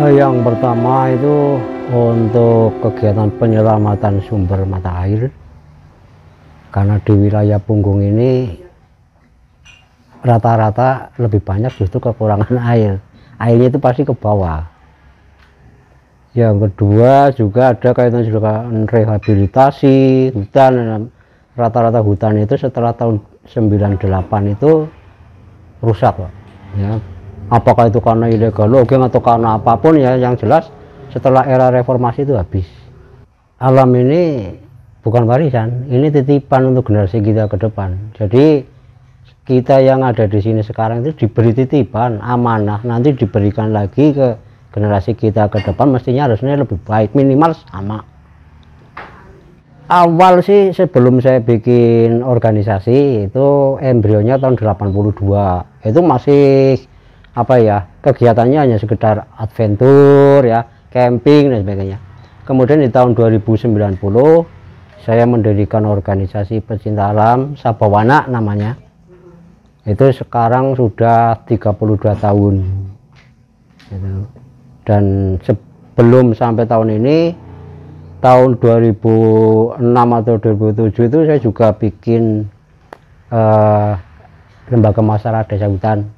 Yang pertama itu untuk kegiatan penyelamatan sumber mata air, karena di wilayah Punggung ini rata-rata lebih banyak justru kekurangan air. Airnya itu pasti ke bawah. Yang kedua juga ada kaitan juga rehabilitasi hutan. Rata-rata hutan itu setelah tahun 98 itu rusak, Pak. Ya. Apakah itu karena illegal logging atau karena apapun ya, yang jelas setelah era reformasi itu habis. Alam ini bukan warisan, ini titipan untuk generasi kita ke depan. Jadi kita yang ada di sini sekarang itu diberi titipan, amanah, nanti diberikan lagi ke generasi kita ke depan, mestinya harusnya lebih baik, minimal sama. Awal sih sebelum saya bikin organisasi itu embrionya tahun 82, itu masih apa ya, kegiatannya hanya sekedar adventure ya, camping dan sebagainya. Kemudian di tahun 2090 saya mendirikan organisasi pecinta alam, Sabawana namanya. Itu sekarang sudah 32 tahun gitu. Dan sebelum sampai tahun ini, tahun 2006 atau 2007 itu saya juga bikin lembaga masyarakat desa hutan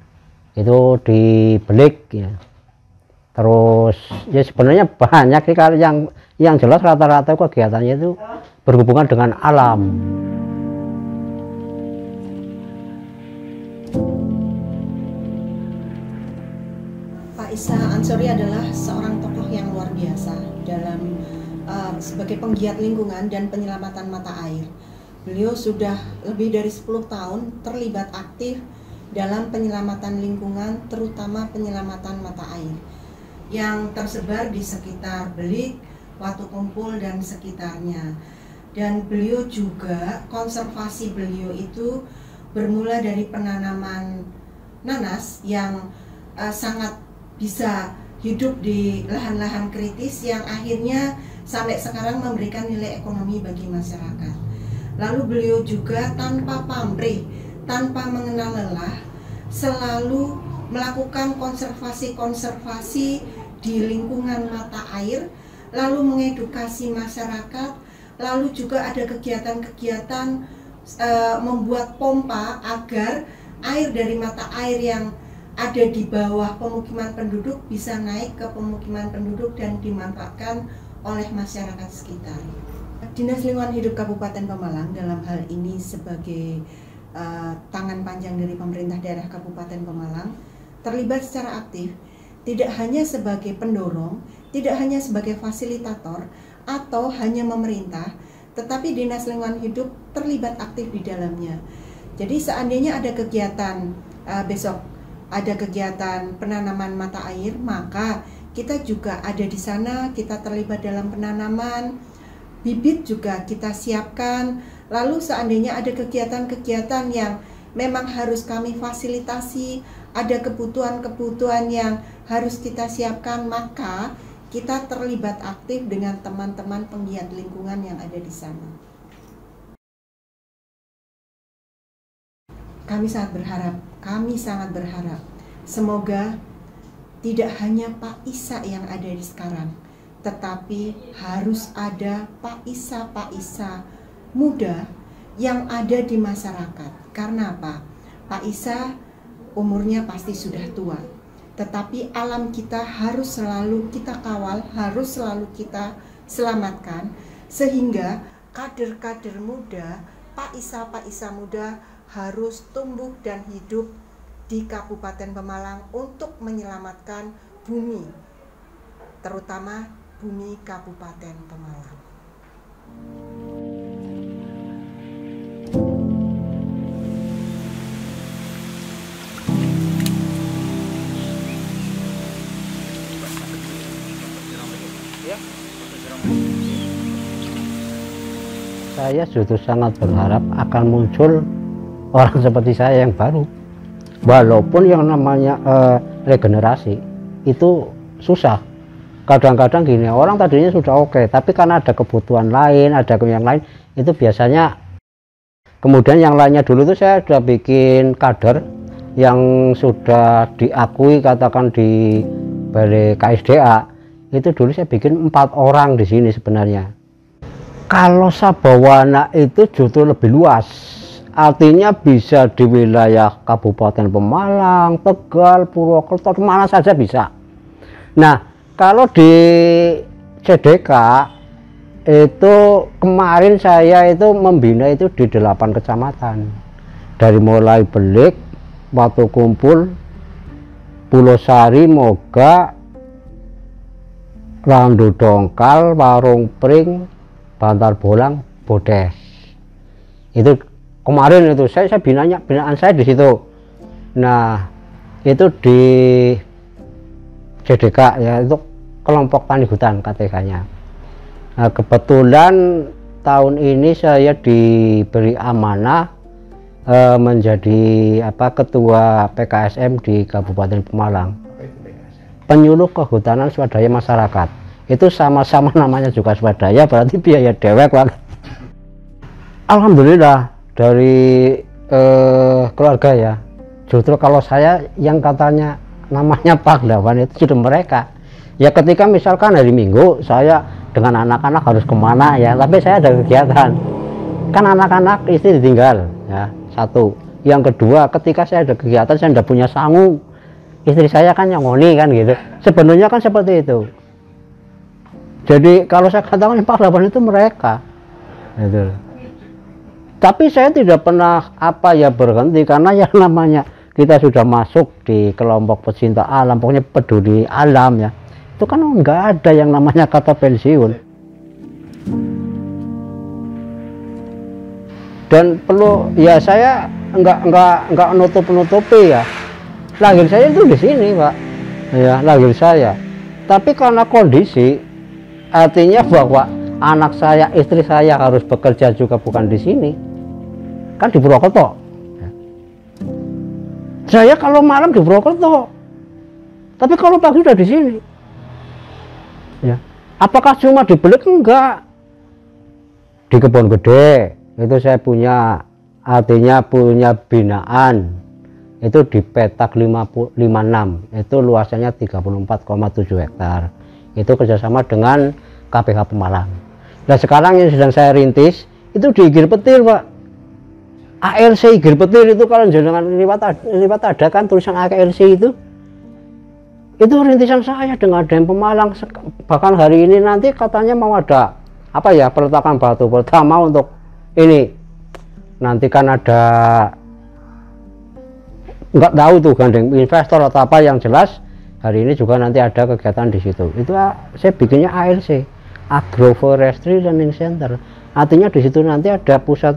itu di Belik ya. Terus ya sebenarnya banyak sih, kalau yang jelas rata-rata kegiatannya itu berhubungan dengan alam. Pak Isa Ansori adalah seorang tokoh yang luar biasa dalam sebagai penggiat lingkungan dan penyelamatan mata air. Beliau sudah lebih dari 10 tahun terlibat aktif dalam penyelamatan lingkungan, terutama penyelamatan mata air yang tersebar di sekitar Belik, Watu Kumpul dan sekitarnya. Dan beliau juga, konservasi beliau itu bermula dari penanaman nanas yang sangat bisa hidup di lahan-lahan kritis yang akhirnya sampai sekarang memberikan nilai ekonomi bagi masyarakat. Lalu beliau juga tanpa pamrih, tanpa mengenal lelah, selalu melakukan konservasi-konservasi di lingkungan mata air, lalu mengedukasi masyarakat, lalu juga ada kegiatan-kegiatan membuat pompa agar air dari mata air yang ada di bawah pemukiman penduduk bisa naik ke pemukiman penduduk dan dimanfaatkan oleh masyarakat sekitar. Dinas Lingkungan Hidup Kabupaten Pemalang dalam hal ini sebagai tangan panjang dari pemerintah daerah Kabupaten Pemalang terlibat secara aktif, tidak hanya sebagai pendorong, tidak hanya sebagai fasilitator atau hanya memerintah, tetapi Dinas Lingkungan Hidup terlibat aktif di dalamnya. Jadi seandainya ada kegiatan besok ada kegiatan penanaman mata air, maka kita juga ada di sana, kita terlibat dalam penanaman, bibit juga kita siapkan. Lalu seandainya ada kegiatan-kegiatan yang memang harus kami fasilitasi, ada kebutuhan-kebutuhan yang harus kita siapkan, maka kita terlibat aktif dengan teman-teman penggiat lingkungan yang ada di sana. Kami sangat berharap semoga tidak hanya Pak Isa yang ada di sekarang, tetapi harus ada Pak Isa muda yang ada di masyarakat. Karena apa? Pak Isa umurnya pasti sudah tua, tetapi alam kita harus selalu kita kawal, harus selalu kita selamatkan, sehingga kader-kader muda, Pak Isa muda harus tumbuh dan hidup di Kabupaten Pemalang untuk menyelamatkan bumi, terutama bumi Kabupaten Pemalang. Saya justru sangat berharap akan muncul orang seperti saya yang baru. Walaupun yang namanya regenerasi itu susah. Kadang-kadang gini, orang tadinya sudah oke, tapi karena ada kebutuhan lain, ada yang lain, itu biasanya kemudian yang lainnya dulu itu saya sudah bikin kader yang sudah diakui, katakan di balai KSDA, itu dulu saya bikin 4 orang di sini sebenarnya. Kalau Sabawana itu justru lebih luas, artinya bisa di wilayah Kabupaten Pemalang, Tegal, Purwokerto, mana saja bisa. Nah, kalau di CDK itu kemarin saya itu membina itu di 8 kecamatan, dari mulai Belik, Watu Kumpul, Pulau Sari, Moga, Randu Dongkal, Warung Pring, Bantar Bolang, Bodes. Itu kemarin itu saya binaan saya di situ. Nah, itu di CDK ya, itu kelompok tani hutan KTK-nya. Nah, kebetulan tahun ini saya diberi amanah menjadi ketua PKSM di Kabupaten Pemalang. Penyuluh Kehutanan Swadaya Masyarakat. Itu sama-sama namanya juga swadaya, berarti biaya dewek banget. Alhamdulillah dari keluarga ya, justru kalau saya yang katanya namanya pahlawan itu sudah mereka ya. Ketika misalkan hari Minggu saya dengan anak-anak harus kemana ya, tapi saya ada kegiatan, kan anak-anak istri ditinggal ya, satu. Yang kedua, ketika saya ada kegiatan saya tidak punya sangu, istri saya kan yang ngoni kan gitu, sebenarnya kan seperti itu. Jadi kalau saya katakan pahlawan itu mereka gitu. Tapi saya tidak pernah berhenti, karena yang namanya kita sudah masuk di kelompok pecinta alam, pokoknya peduli alam ya, itu kan nggak ada yang namanya kata pensiun. Dan perlu ya, saya nggak nutupi ya, lahir saya itu di sini Pak ya, lahir saya. Tapi karena kondisi, artinya bahwa anak saya, istri saya harus bekerja juga bukan di sini, kan di Purwokerto. Saya kalau malam di Purwokerto, tapi kalau pagi udah di sini. Ya, apakah cuma di Belik? Enggak. Di Kebon Gede itu saya punya, artinya punya binaan itu di petak 56, itu luasannya 34,7 hektar. Itu kerjasama dengan KPH Pemalang. Nah, sekarang yang sedang saya rintis itu di Igir Petir Pak, ARC Igir Petir. Itu kalau jangan liwat ada kan tulisan ARC itu rintisan saya dengan DM Pemalang. Bahkan hari ini nanti katanya mau ada peletakan batu pertama untuk ini. Nanti kan ada, nggak tahu tuh gandeng investor atau apa, yang jelas hari ini juga nanti ada kegiatan di situ. Itu saya bikinnya ALC, Agroforestry Learning Center. Artinya di situ nanti ada pusat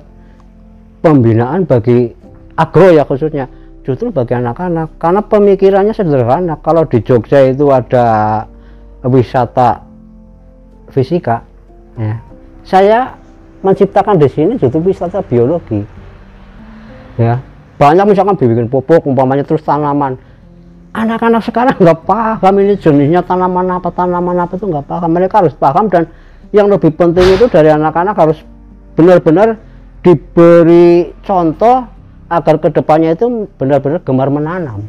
pembinaan bagi agro ya, khususnya justru bagi anak-anak, karena pemikirannya sederhana. Kalau di Jogja itu ada wisata fisika ya, saya menciptakan di sini justru wisata biologi ya. Banyak misalkan bikin pupuk umpamanya, terus tanaman. Anak-anak sekarang nggak paham ini jenisnya tanaman apa itu nggak paham. Mereka harus paham, dan yang lebih penting itu dari anak-anak harus benar-benar diberi contoh agar kedepannya itu benar-benar gemar menanam.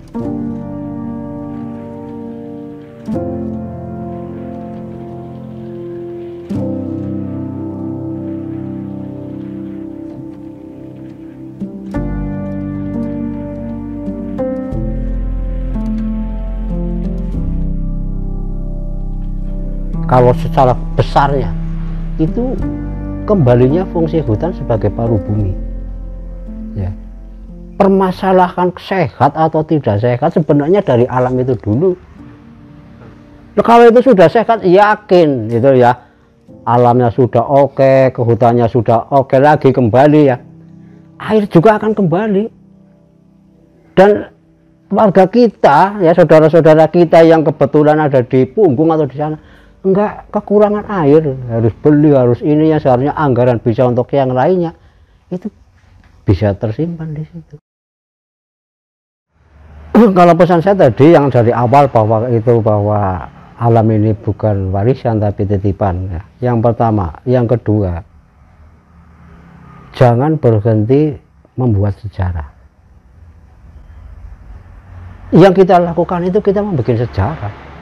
Kalau secara besarnya itu kembalinya fungsi hutan sebagai paru bumi ya. Permasalahan sehat atau tidak sehat sebenarnya dari alam itu dulu. Nah, kalau itu sudah sehat, yakin gitu ya, alamnya sudah oke, kehutannya sudah oke lagi kembali ya, air juga akan kembali. Dan warga kita ya, saudara-saudara kita yang kebetulan ada di Punggung atau di sana enggak kekurangan air, harus beli, harus ini yang seharusnya anggaran bisa untuk yang lainnya, itu bisa tersimpan di situ. Kalau pesan saya tadi yang dari awal bahwa alam ini bukan warisan tapi titipan ya. Yang pertama, yang kedua, jangan berhenti membuat sejarah. Yang kita lakukan itu kita membuat sejarah.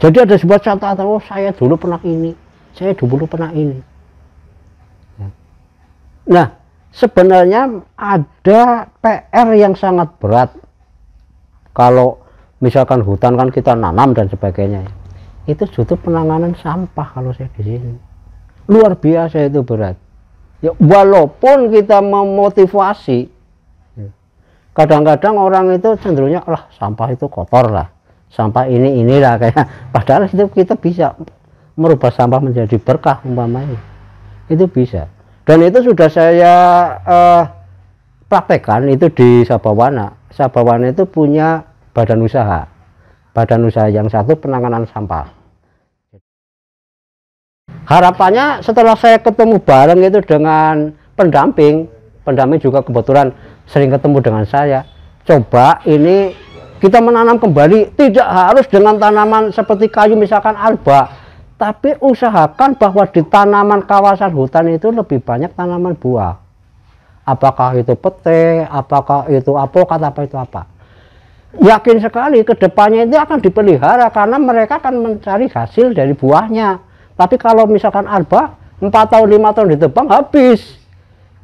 Jadi ada sebuah catatan, oh saya dulu pernah ini, saya dulu pernah ini. Nah, sebenarnya ada PR yang sangat berat. Kalau misalkan hutan kan kita nanam dan sebagainya, itu justru penanganan sampah kalau saya di sini. Luar biasa itu berat. Ya, walaupun kita memotivasi, kadang-kadang orang itu cenderungnya, lah sampah itu kotor lah. Sampah inilah kayak, padahal itu kita bisa merubah sampah menjadi berkah umpamanya, itu bisa. Dan itu sudah saya praktekkan itu di Sabawana. Sabawana itu punya badan usaha yang satu penanganan sampah. Harapannya setelah saya ketemu bareng itu dengan pendamping juga kebetulan sering ketemu dengan saya, coba ini kita menanam kembali, tidak harus dengan tanaman seperti kayu misalkan alba, tapi usahakan bahwa di tanaman kawasan hutan itu lebih banyak tanaman buah. Apakah itu pete, apakah itu apokat, apa itu apa. Yakin sekali kedepannya itu akan dipelihara karena mereka akan mencari hasil dari buahnya. Tapi kalau misalkan alba 4 tahun 5 tahun ditebang habis.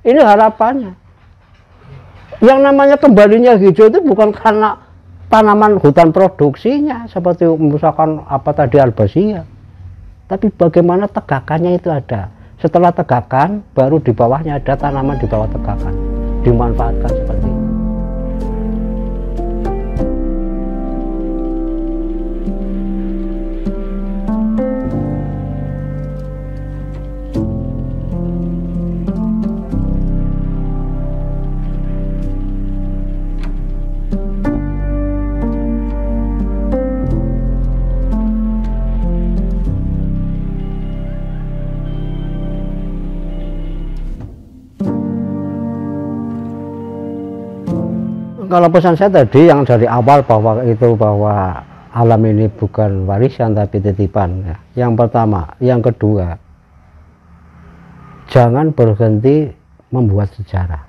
Ini harapannya. Yang namanya kembalinya hijau itu bukan karena tanaman hutan produksinya seperti misalkan apa tadi albasia, tapi bagaimana tegakannya itu ada. Setelah tegakan baru di bawahnya ada tanaman di bawah tegakan, dimanfaatkan seperti itu. Kalau pesan saya tadi yang dari awal bahwa alam ini bukan warisan tapi titipan ya. Yang pertama, yang kedua, jangan berhenti membuat sejarah.